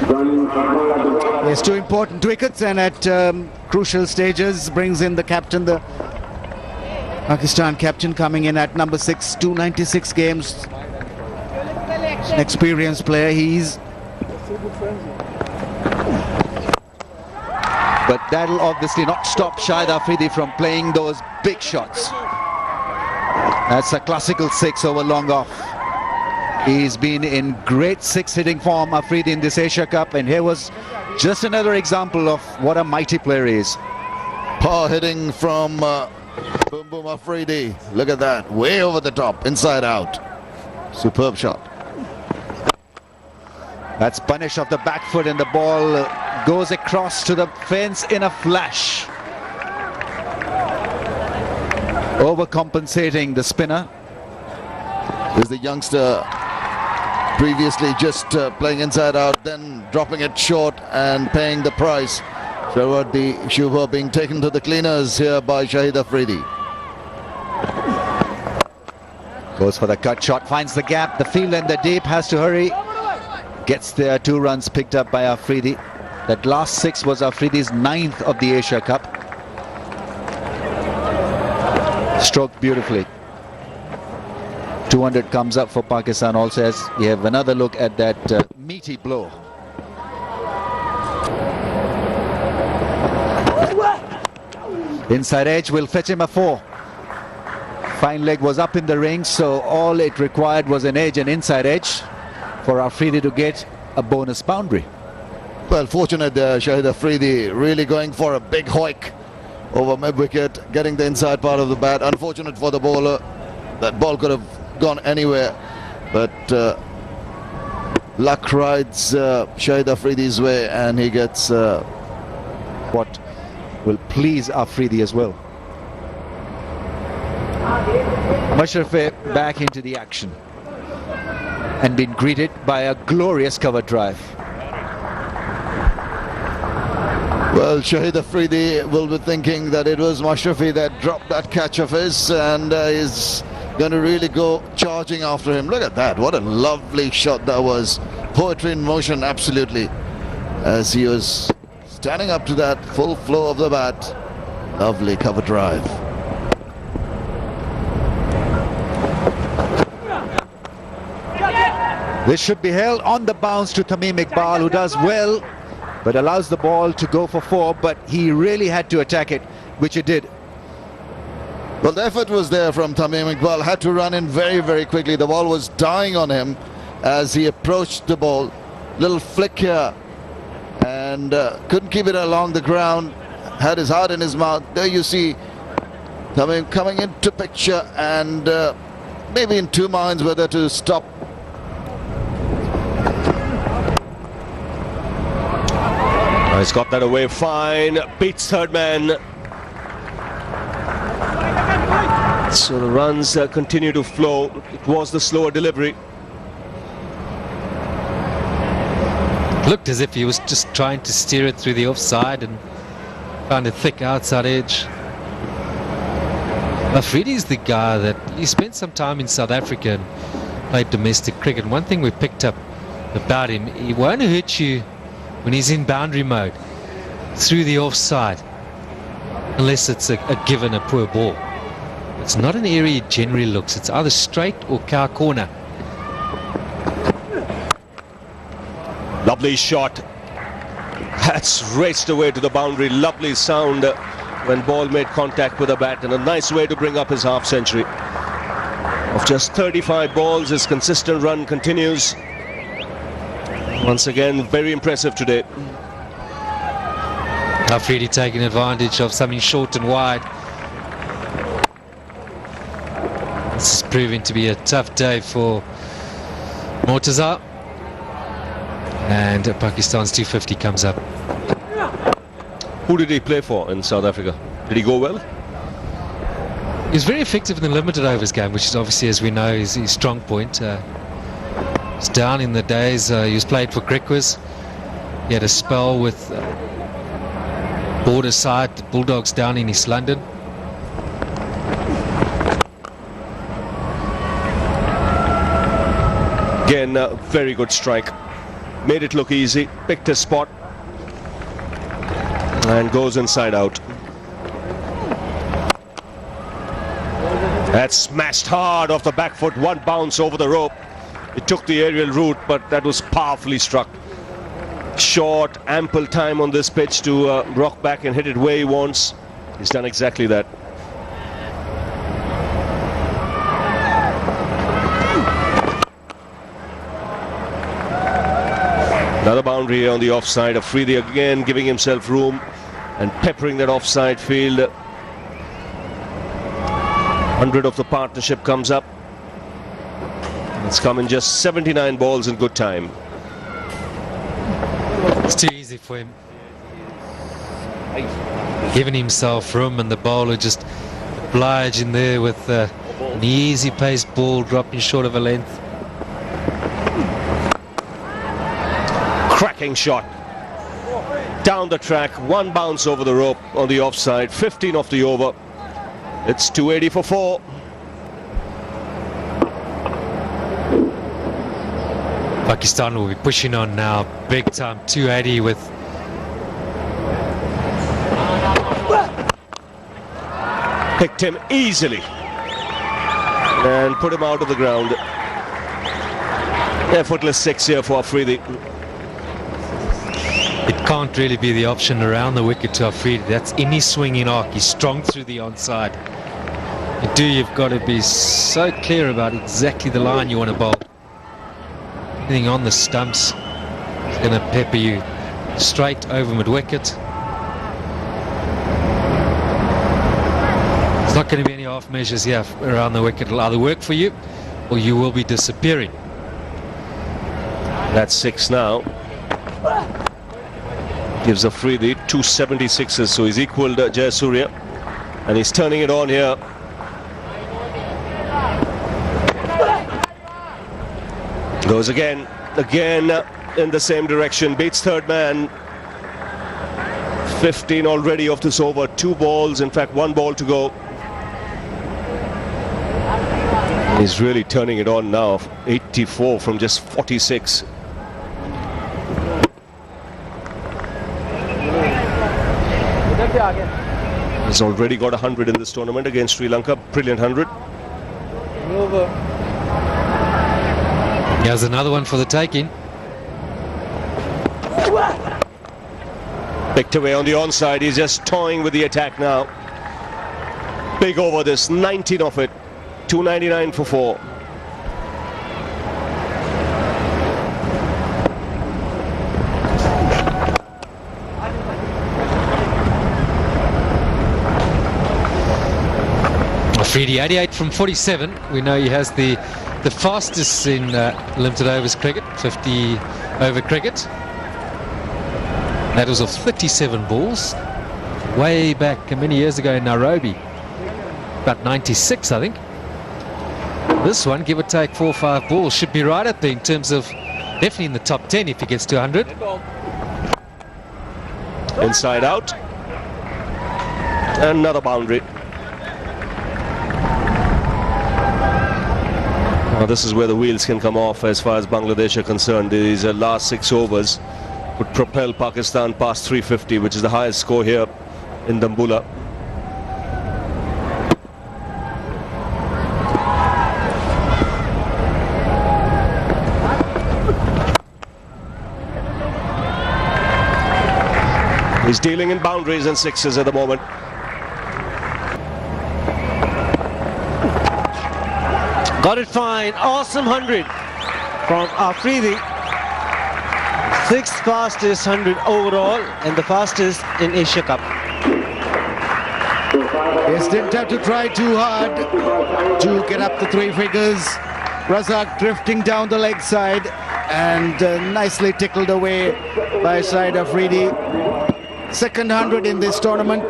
There's two important wickets, and at crucial stages brings in the captain, the Pakistan captain, coming in at number 6, 296 games. An experienced player he's. But that'll obviously not stop Shahid Afridi from playing those big shots. That's a classical 6 over long off. He's been in great 6-hitting form, Afridi, in this Asia Cup, and here was just another example of what a mighty player he is. Power hitting from Boom Boom Afridi. Look at that, way over the top, inside out. Superb shot. That's punish off the back foot, and the ball goes across to the fence in a flash. Overcompensating the spinner. Is the youngster previously just playing inside out, then dropping it short and paying the price. Sherwood the Shubha being taken to the cleaners here by Shahid Afridi. Goes for the cut shot, finds the gap, the field and the deep, has to hurry. Gets there, 2 runs picked up by Afridi. That last 6 was Afridi's 9th of the Asia Cup. Stroked beautifully. 200 comes up for Pakistan also, as we have another look at that meaty blow. Inside edge will fetch him a 4. Fine leg was up in the ring, so all it required was an edge, an inside edge, for Afridi to get a bonus boundary. Well, fortunate Shahid Afridi really going for a big hoik over mid-wicket, getting the inside part of the bat. Unfortunate for the bowler, that ball could have gone anywhere, but luck rides Shahid Afridi's way, and he gets what will please Afridi as well. Mashrafe back into the action and been greeted by a glorious cover drive. Well, Shahid Afridi will be thinking that it was Mashrafe that dropped that catch of his, and is going to really go charging after him. Look at that, what a lovely shot that was. Poetry in motion, absolutely, as he was standing up to that full flow of the bat. Lovely cover drive. This should be held on the bounce to Tamim Iqbal, who does well but allows the ball to go for 4, but he really had to attack it, which he did. Well, the effort was there from Tamim Iqbal. Had to run in very, very quickly. The ball was dying on him as he approached the ball. Little flick here, and couldn't keep it along the ground. Had his heart in his mouth. There you see Tamim coming into picture, and maybe in 2 minds whether to stop. He's got that away fine. Beats third man. So the runs continue to flow. It was the slower delivery. Looked as if he was just trying to steer it through the offside and found a thick outside edge. Afridi's the guy that he spent some time in South Africa and played domestic cricket. One thing we picked up about him, he won't hurt you when he's in boundary mode through the offside, unless it's a given a poor ball. It's not an area he generally looks. It's either straight or cow corner. Lovely shot. That's raced away to the boundary. Lovely sound when ball made contact with the bat, and a nice way to bring up his half century. Of just 35 balls, his consistent run continues. Once again, very impressive today. Afridi taking advantage of something short and wide. This is proving to be a tough day for Mortaza. And Pakistan's 250 comes up. Who did he play for in South Africa? Did he go well? He was very effective in the limited overs game, which is obviously, as we know, his strong point. He's down in the days he was played for Griquas. He had a spell with border side, the Bulldogs down in East London. Again, very good strike. made it look easy, picked his spot and goes inside out. That's smashed hard off the back foot, one bounce over the rope. It took the aerial route, but that was powerfully struck. Short, ample time on this pitch to rock back and hit it where he wants. He's done exactly that. Another boundary on the offside. Afridi again giving himself room and peppering that offside field. 100 of the partnership comes up. It's come in just 79 balls in good time. It's too easy for him. Giving himself room, and the bowler just obliging there with an easy paced ball dropping short of a length. Cracking shot. Down the track, one bounce over the rope on the offside, 15 off the over. It's 280 for 4. Pakistan will be pushing on now, big time, 280 with... Picked him easily and put him out of the ground. Effortless 6 here for Afridi. It can't really be the option around the wicket to Afridi. That's any swinging arc. He's strong through the onside. You've got to be so clear about exactly the line you want to bowl. Anything on the stumps is going to pepper you straight over mid-wicket. There's not going to be any half measures here around the wicket. It'll either work for you or you will be disappearing. That's 6 now. Gives Afridi 276s, so he's equalled Jayasuriya, and he's turning it on here. Goes again in the same direction, beats third man. 15 already off this over, 2 balls, in fact 1 ball to go. He's really turning it on now, 84 from just 46. He's already got 100 in this tournament against Sri Lanka, brilliant 100. Here's another one for the taking. Picked away on the onside, he's just toying with the attack now. Big over this, 19 of it, 299 for 4. Afridi 88 from 47. We know he has the fastest in limited overs cricket, 50 over cricket. That was of 37 balls way back many years ago in Nairobi, about 96 I think. This one, give or take 4 or 5 balls, should be right up there in terms of definitely in the top 10 if he gets to 100. Inside out. Another boundary. Now this is where the wheels can come off as far as Bangladesh are concerned. These last 6 overs would propel Pakistan past 350, which is the highest score here in Dambulla. He's dealing in boundaries and 6s at the moment. Got it fine. Awesome 100 from Afridi. 6th fastest 100 overall and the fastest in Asia Cup. Yes, didn't have to try too hard to get up the 3 figures. Razak drifting down the leg side and nicely tickled away by Shahid Afridi. 2nd 100 in this tournament.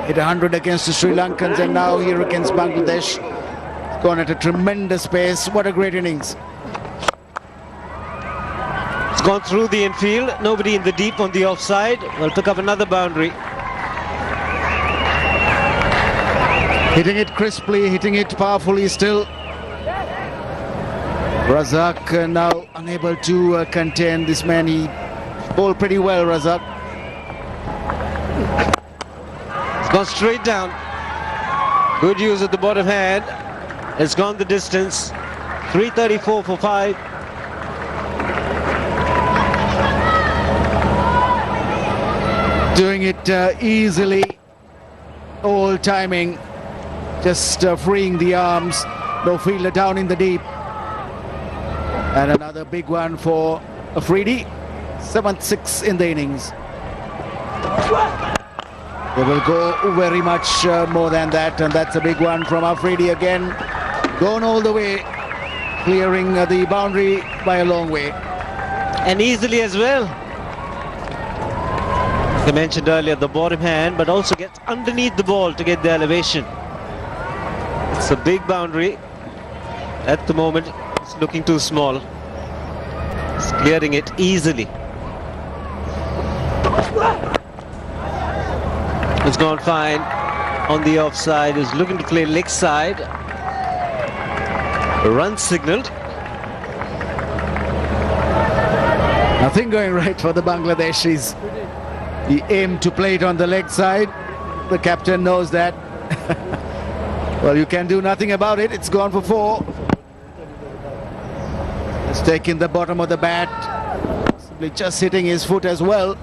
Hit 100 against the Sri Lankans and now here against Bangladesh. Gone at a tremendous pace. What a great innings. It's gone through the infield. Nobody in the deep on the offside. We'll pick up another boundary. Hitting it crisply, hitting it powerfully still. Razak now unable to contain this man. He bowled pretty well, Razak. It's gone straight down. Good use of the bottom hand. It's gone the distance. 334 for 5. Doing it easily. All timing. Just freeing the arms. No fielder down in the deep. And another big one for Afridi. 7th 6 in the innings. They will go very much more than that, and that's a big one from Afridi again. Gone all the way, clearing the boundary by a long way. And easily as well. As I mentioned earlier, the bottom hand, but also gets underneath the ball to get the elevation. It's a big boundary. At the moment, it's looking too small. It's clearing it easily. It's gone fine on the offside. Is looking to play leg side. Run signalled. Nothing going right for the Bangladeshis. He aimed to play it on the leg side. The captain knows that. Well, you can do nothing about it. It's gone for 4. It's taken the bottom of the bat. Simply just hitting his foot as well.